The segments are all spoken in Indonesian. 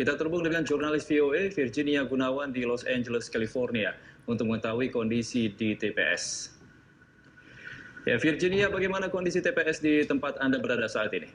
Kita terhubung dengan jurnalis VOA Virginia Gunawan di Los Angeles, California untuk mengetahui kondisi di TPS. Ya, Virginia, bagaimana kondisi TPS di tempat Anda berada saat ini?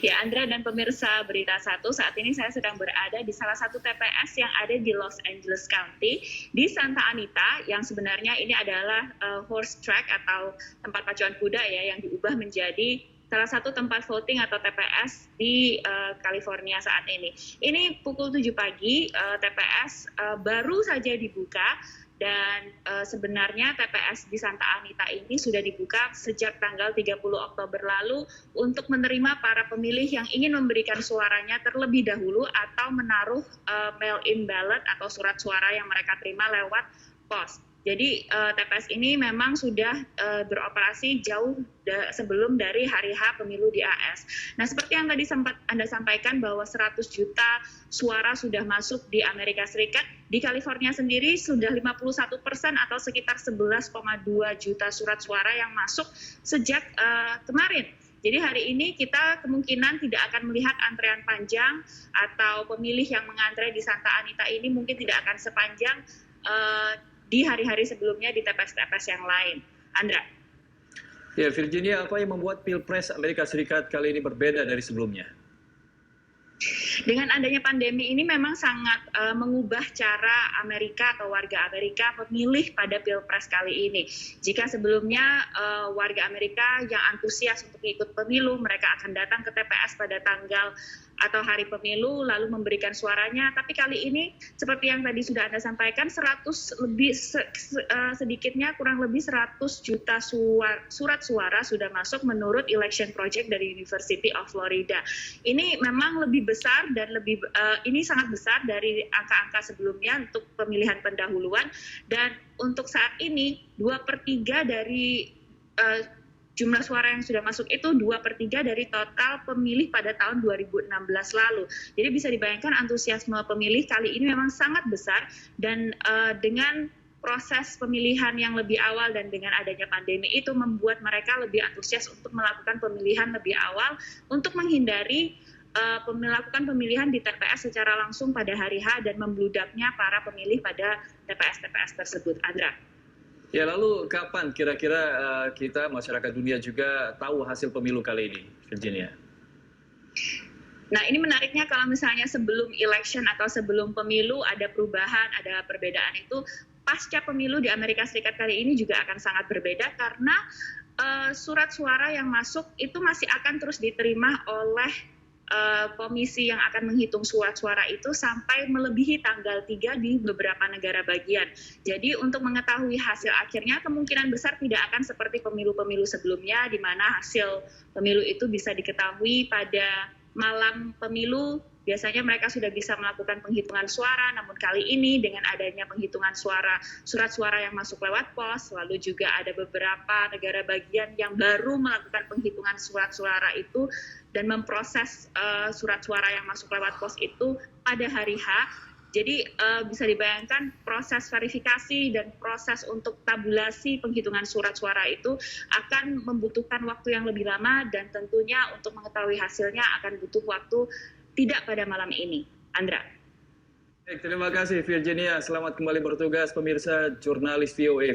Ya, Andra dan pemirsa Berita Satu, saat ini saya sedang berada di salah satu TPS yang ada di Los Angeles County, di Santa Anita, yang sebenarnya ini adalah horse track atau tempat pacuan kuda ya, yang diubah menjadi salah satu tempat voting atau TPS di California saat ini. Ini pukul 7 pagi, TPS baru saja dibuka. Dan sebenarnya TPS di Santa Anita ini sudah dibuka sejak tanggal 30 Oktober lalu untuk menerima para pemilih yang ingin memberikan suaranya terlebih dahulu atau menaruh mail-in ballot atau surat suara yang mereka terima lewat pos. Jadi TPS ini memang sudah beroperasi jauh sebelum dari hari H pemilu di AS. Nah, seperti yang tadi sempat Anda sampaikan bahwa 100 juta suara sudah masuk di Amerika Serikat. Di California sendiri sudah 51% atau sekitar 11,2 juta surat suara yang masuk sejak kemarin. Jadi hari ini kita kemungkinan tidak akan melihat antrean panjang atau pemilih yang mengantre di Santa Anita ini mungkin tidak akan sepanjang di hari-hari sebelumnya di TPS-TPS yang lain. Andra. Ya, Virginia, apa yang membuat Pilpres Amerika Serikat kali ini berbeda dari sebelumnya? Dengan adanya pandemi ini memang sangat mengubah cara Amerika atau warga Amerika memilih pada Pilpres kali ini. Jika sebelumnya warga Amerika yang antusias untuk ikut pemilu, mereka akan datang ke TPS pada tanggal atau hari pemilu lalu memberikan suaranya. Tapi kali ini seperti yang tadi sudah Anda sampaikan, sedikitnya kurang lebih 100 juta surat suara sudah masuk menurut Election Project dari University of Florida. Ini memang lebih besar dan ini sangat besar dari angka-angka sebelumnya untuk pemilihan pendahuluan, dan untuk saat ini 2/3 dari jumlah suara yang sudah masuk itu 2/3 dari total pemilih pada tahun 2016 lalu. Jadi bisa dibayangkan antusiasme pemilih kali ini memang sangat besar, dan dengan proses pemilihan yang lebih awal dan dengan adanya pandemi itu membuat mereka lebih antusias untuk melakukan pemilihan lebih awal untuk menghindari melakukan pemilihan di TPS secara langsung pada hari H dan membludaknya para pemilih pada TPS-TPS tersebut. Andra. Ya, lalu kapan kira-kira kita masyarakat dunia juga tahu hasil pemilu kali ini, Virginia? Nah, ini menariknya kalau misalnya sebelum election atau sebelum pemilu ada perubahan, ada perbedaan itu, pasca pemilu di Amerika Serikat kali ini juga akan sangat berbeda karena surat suara yang masuk itu masih akan terus diterima oleh komisi yang akan menghitung surat suara itu sampai melebihi tanggal 3 di beberapa negara bagian. Jadi untuk mengetahui hasil akhirnya kemungkinan besar tidak akan seperti pemilu-pemilu sebelumnya di mana hasil pemilu itu bisa diketahui pada malam pemilu. Biasanya mereka sudah bisa melakukan penghitungan suara, namun kali ini dengan adanya penghitungan surat suara yang masuk lewat pos, lalu juga ada beberapa negara bagian yang baru melakukan penghitungan surat suara itu dan memproses surat suara yang masuk lewat pos itu pada hari H. Jadi bisa dibayangkan proses verifikasi dan proses untuk tabulasi penghitungan surat suara itu akan membutuhkan waktu yang lebih lama, dan tentunya untuk mengetahui hasilnya akan butuh waktu tidak pada malam ini. Andra. Baik, terima kasih Virginia. Selamat kembali bertugas pemirsa jurnalis VOA.